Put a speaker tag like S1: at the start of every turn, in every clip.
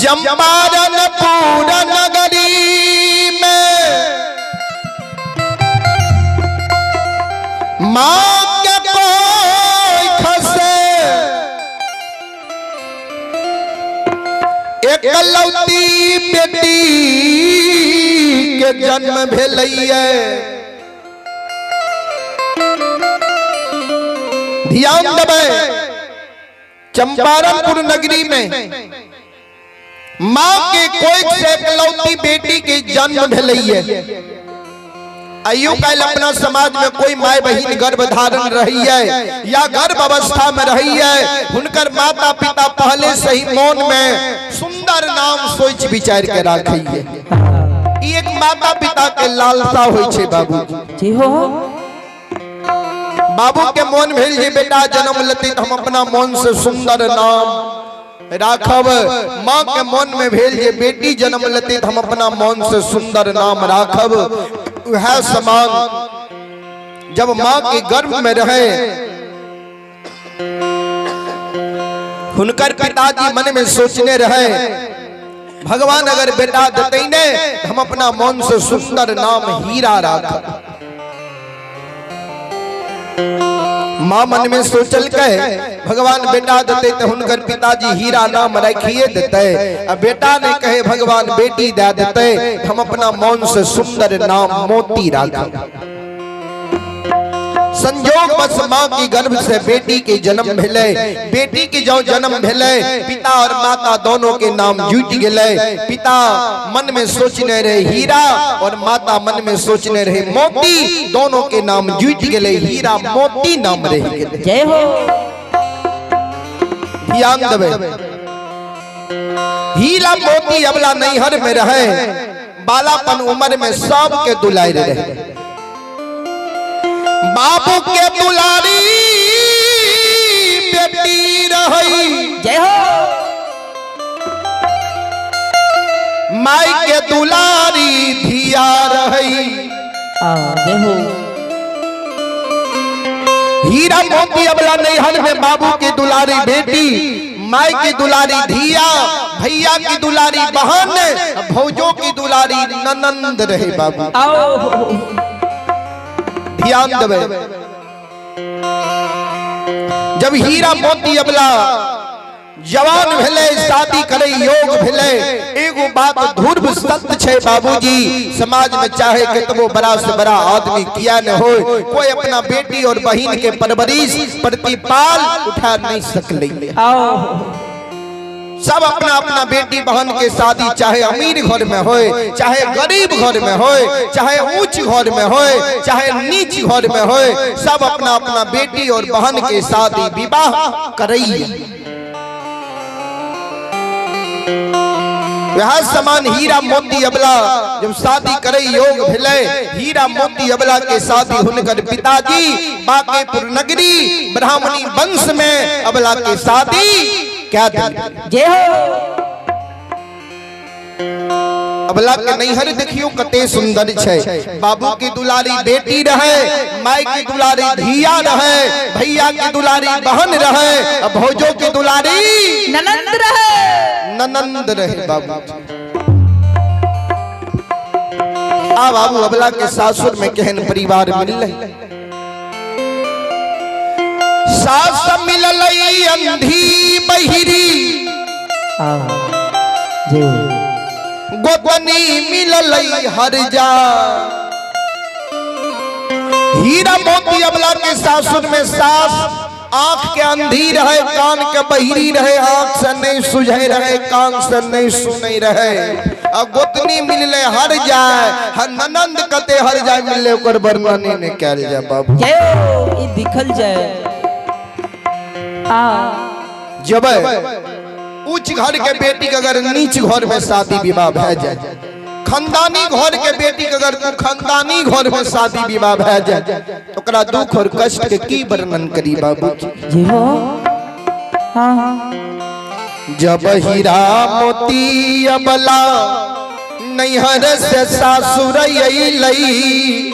S1: चंपारण पूरा नगरी में माँ के कोई खसे एकलौती बेटी के जन्म भेलैये। ध्यान देबै, चंपारणपुर नगरी में माँ के कोई से एकलौती बेटी के जन्म भेलैये। आइयो काल अपना समाज में कोई माय बहिन गर्भ धारण रही है या गर्भ अवस्था में रही है, उनकर माता पिता पहले से ही मन में सुंदर नाम सोच विचार के रखी है। एक माता पिता के लालसा होय छे बाबू जी हो। बाबू के मन भेल जे बेटा जन्म लेते हम अपना मन से सुंदर नाम राखब। माँ के मन में भेल जे बेटी जन्म लेते हम अपना मन से सुंदर नाम राखब। वह समान जब माँ के गर्भ में रहे, उनकर पिताजी मन में सोचने रहे भगवान अगर बेटा देते ने हम अपना मन से सुंदर नाम हीरा राखब। माँ मन में सोचल के भगवान बेटा देते तो उनकर पिताजी हीरा नाम रखिए देते। अब बेटा ने कहे भगवान बेटी दे देते हम अपना मन से सुंदर नाम मोती राखब। संजोग बस माँ की गर्भ से बेटी के जन्म भेले। बेटी के जो जन्म भेले पिता और माता दोनों के नाम जुट गए। पिता मन में सोचने रहे हीरा और माता मन में सोचने रहे मोती, दोनों के नाम जुट गए, हीरा मोती नाम रह गए। जय हो। ध्यान देवे, हीरा मोती अबला नैहर में रहे, बालापन उम्र में सब के दुलार रहे। बाबू के दुलारी बेटी रही, जय हो। माई के दुलारी धिया रही, जय हो। हीरा मोती अबला नैहर में बाबू की दुलारी बेटी, माई की दुलारी धिया, भैया की दुलारी बहन, भौजों की दुलारी ननंद रहे बाबू। ध्यान देवे, जब हीरा मोती अबला जवान भेले, शादी करे योग भेले, एगो बात ध्रुव सत्य छे बाबूजी, समाज में चाहे कितनो बड़ा से बड़ा आदमी किया न हो, कोई अपना बेटी और बहन के परवरिश प्रतिपाल उठा नहीं सकले। सब अपना अपना बेटी बहन के शादी चाहे अमीर घर में होए, चाहे गरीब घर में होए, चाहे ऊंच घर में होए, चाहे नीच घर में होए, सब अपना अपना बेटी और बहन के शादी विवाह करई। वह समान हीरा मोती अबला जब शादी करे योग भेले, हीरा मोती अबला के शादी हुनकर पिताजी बांकेपुर नगरी ब्राह्मणी वंश में अबला के शादी क्या जय हो। अबला के नैहर देखियो कते सुंदर छे। बाबू की दुलारी बेटी रहे, माई की दुलारी धिया रहे, भैया की दुलारी बहन रहे, भौजों की दुलारी ननंद रहे, ननंद रहे बाबू। आ बाबू अबला के सासुर में केहन परिवार मिलले। सास मिललई अंधी बहिरी, गोतनी मिललई हरजा। हीरा मोती अबला के सासुर में सास आंख के अंधी रहे, कान के बहिरी रहे, आंख से नहीं सुझे रहे, कान से नहीं सुने रहे। अब गोतनी मिलले हर जाए, हर ननंद कते हर जाए मिलले, ओकर वर्णन ने कैल जाए बाबू।
S2: ई दिखल जाए
S1: जब उच्च घर के बेटी के अगर नीच घर में शादी विवाह भै जाए, खानदानी घर के बेटी के अगर खानदानी घर में शादी विवाह भै जाए, तो ओकरा दुख और कष्ट के की वर्णन करी बाबू जी हो। जब हीरा मोती अबला नैहर से सासुर अइलई,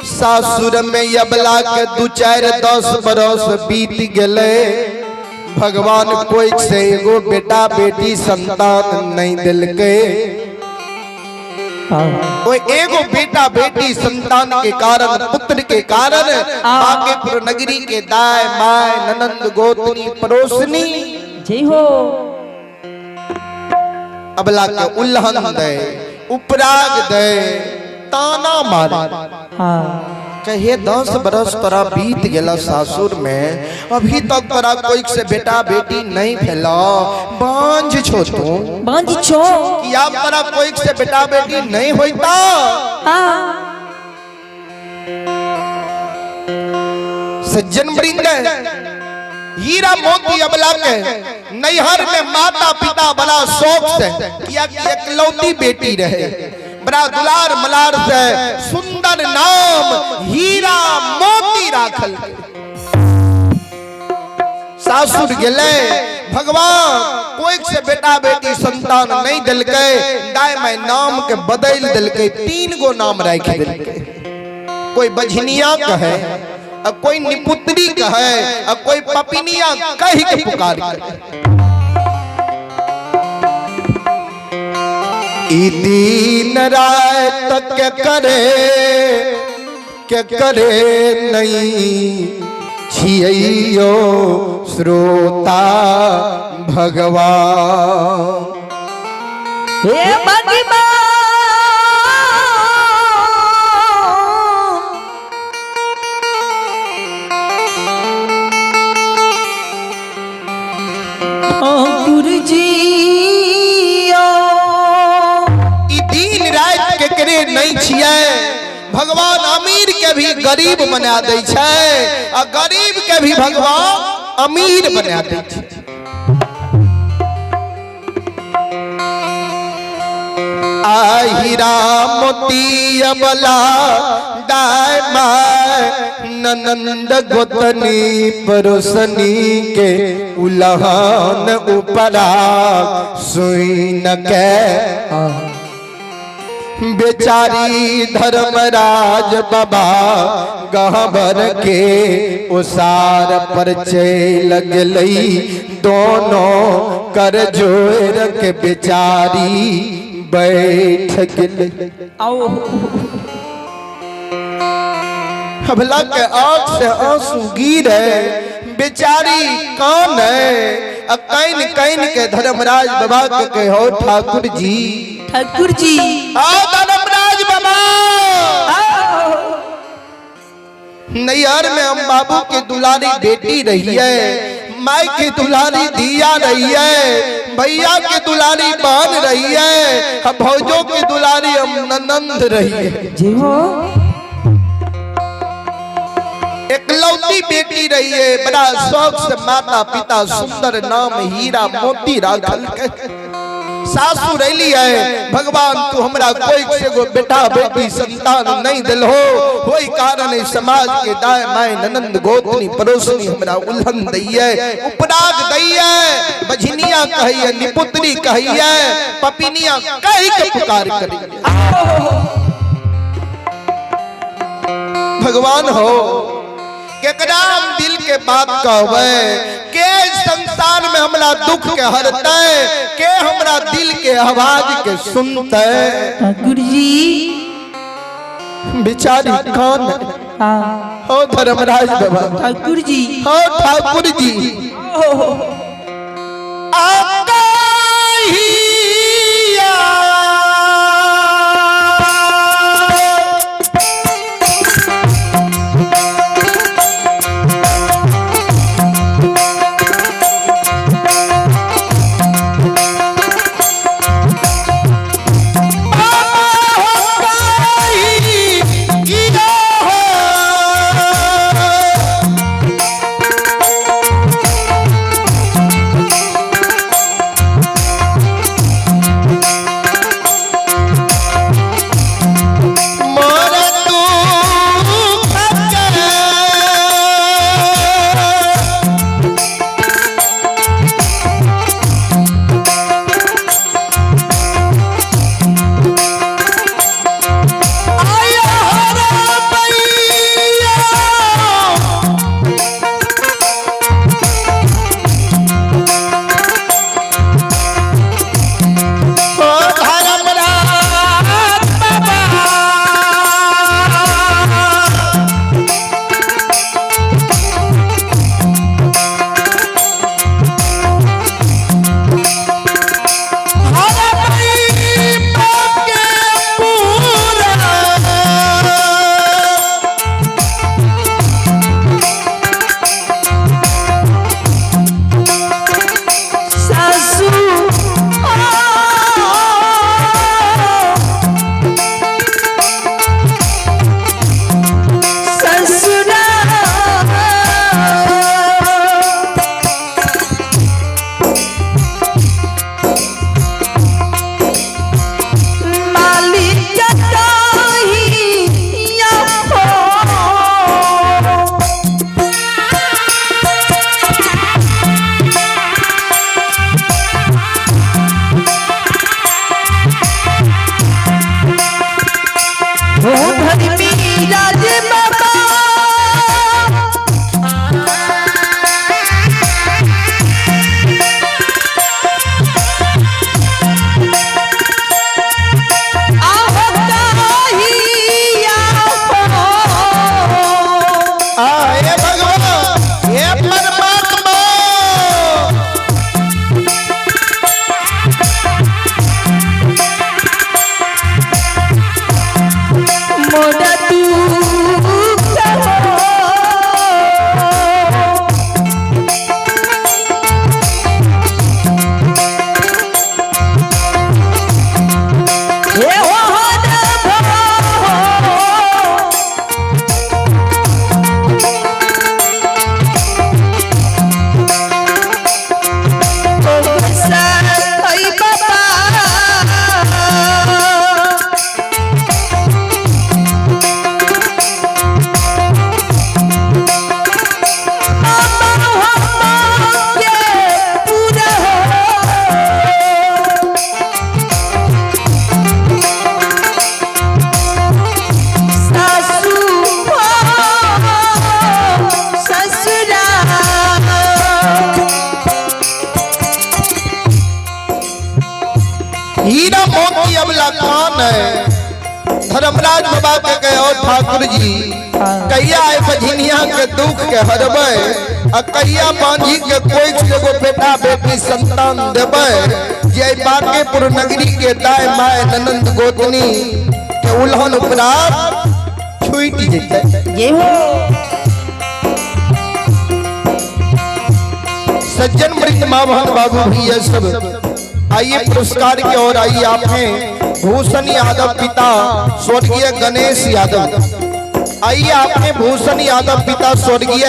S1: सासुर में अबला के 2-4-10 बरस बीत गए। भगवान कोई से एगो बेटा बेटी संतान नहीं दिल के, कोई एगो बेटा बेटी संतान के कारण, पुत्र के कारण बांकेपुर नगरी के दाय माय ननंद गोतनी पड़ोसनी
S2: जय हो
S1: अबला के उल्लंघन दे, उपराग दे, ताना मारे।
S2: हाँ
S1: कहे 10 बरस तोरा बीत गया सासुर में, अभी तक तोरा कोई से बेटा बेटी नहीं फैला, बांझ छो तू,
S2: बांझ छो
S1: कि आप तोरा कोई से बेटा बेटी नहीं होता। सज्जन वृंद हीरा मोती अबला के नैहर में माता पिता बड़ा शौक से, किया कि एकलौती बेटी रहे, बड़ा दुलार मलार से सुंदर नाम हीरा मोती राखल। सासुर गेले, भगवान कोई से बेटा बेटी संतान नहीं दिल के, दाय में नाम के बदल दिल के, 3 गो नाम रख दिल के। कोई बझनिया कहे, कोई निपुत्री कहे, कोई पपिनिया कह के पुकार करे। दीन रात क्या करे नहीं छियो श्रोता भगवान।
S2: हे भगवान गुरु जी
S1: नहीं छिए, भगवान अमीर के भी गरीब बना दे छे, और गरीब के भी भगवान अमीर बना दे छे। हीरा मोती अबला दाय माय ननंद गोतनी परोसनी के उलहन उपरा सुइन के, बेचारी धर्मराज बाबा गहबर के उसार पर लग लई, दोनों कर जोर के बेचारी बैठ गई। अबला के आँख से आंसू गिरे, बेचारी कौन है, कैन कैन के धर्मराज बाबा के कहो ठाकुर जी,
S2: ठाकुर जी
S1: आओ धर्मराज बाबा। नैहर में हम बाबू की दुलारी बेटी रही है, माई की दुलारी दिया रही है, भैया की दुलारी बहन रही है, भौजों की दुलारी हम ननंद रही है।
S2: जी हो
S1: एकलौती बेटी रही है, बड़ा शौक से माता पिता सुंदर नाम हीरा मोती राखल के। सासु रही है, भगवान तू हमरा कोई से गो बेटा बेटी संतान नहीं दिल हो, कोई कारण समाज के दाय माय ननंद गोतनी पड़ोसनी हमरा उल्लंघन दइए, उपराग दइए, बझनिया कहिए, निपुत्री कहिए, पपिनिया कहि के पुकार करिए। भगवान हो केकरा दिल के बात कहवे, के संसार में हमरा दुख के हरते, के हमरा दिल के आवाज के सुनते।
S2: ठाकुर जी
S1: बेचारी कौन हो धर्मराज बाबा,
S2: ठाकुर जी
S1: हो ठाकुर जी। आपका ही हीरा मोती अबला कान है। धर्मराज बाबा के कहो ठाकुर जी कहिया है बझिनिया के दुख के हरबे आ कहिया बांझी के कोई एगो बेटा बेटी संतान देबे जे बांकेपुर नगरी के दाय माय ननंद गोतनी के उल्हन उपरात छूट जैते।
S2: ये हो
S1: सज्जन मृत माभन बाबू भैया सब आइए पुरस्कार की ओर आइए। आपने भूषण यादव पिता स्वर्गीय गणेश यादव, आइए आपने भूषण यादव पिता स्वर्गीय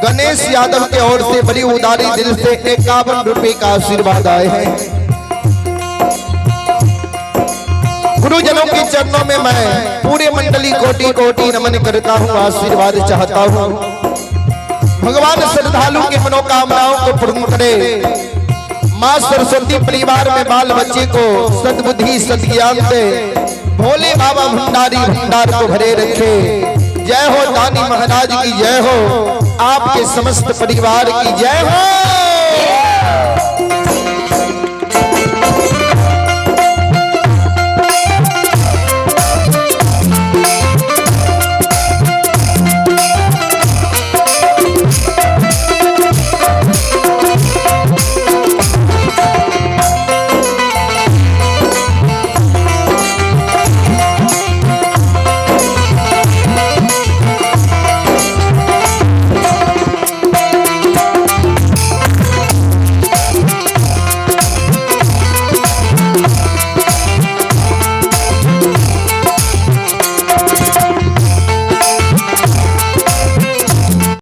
S1: गणेश यादव के ओर से बड़ी उदारी दिल से 51 रुपए का आशीर्वाद आए हैं। गुरुजनों के चरणों में मैं पूरे मंडली कोटि कोटि नमन करता हूँ, आशीर्वाद चाहता हूँ। भगवान श्रद्धालु की मनोकामनाओं को पूर्ण करे। माँ सरस्वती परिवार में बाल बच्चे को सद्बुद्धि सद्ज्ञान दे। भोले बाबा भंडारी भंडार को भरे रखे। जय हो दानी महाराज की जय हो, आपके समस्त परिवार की जय हो।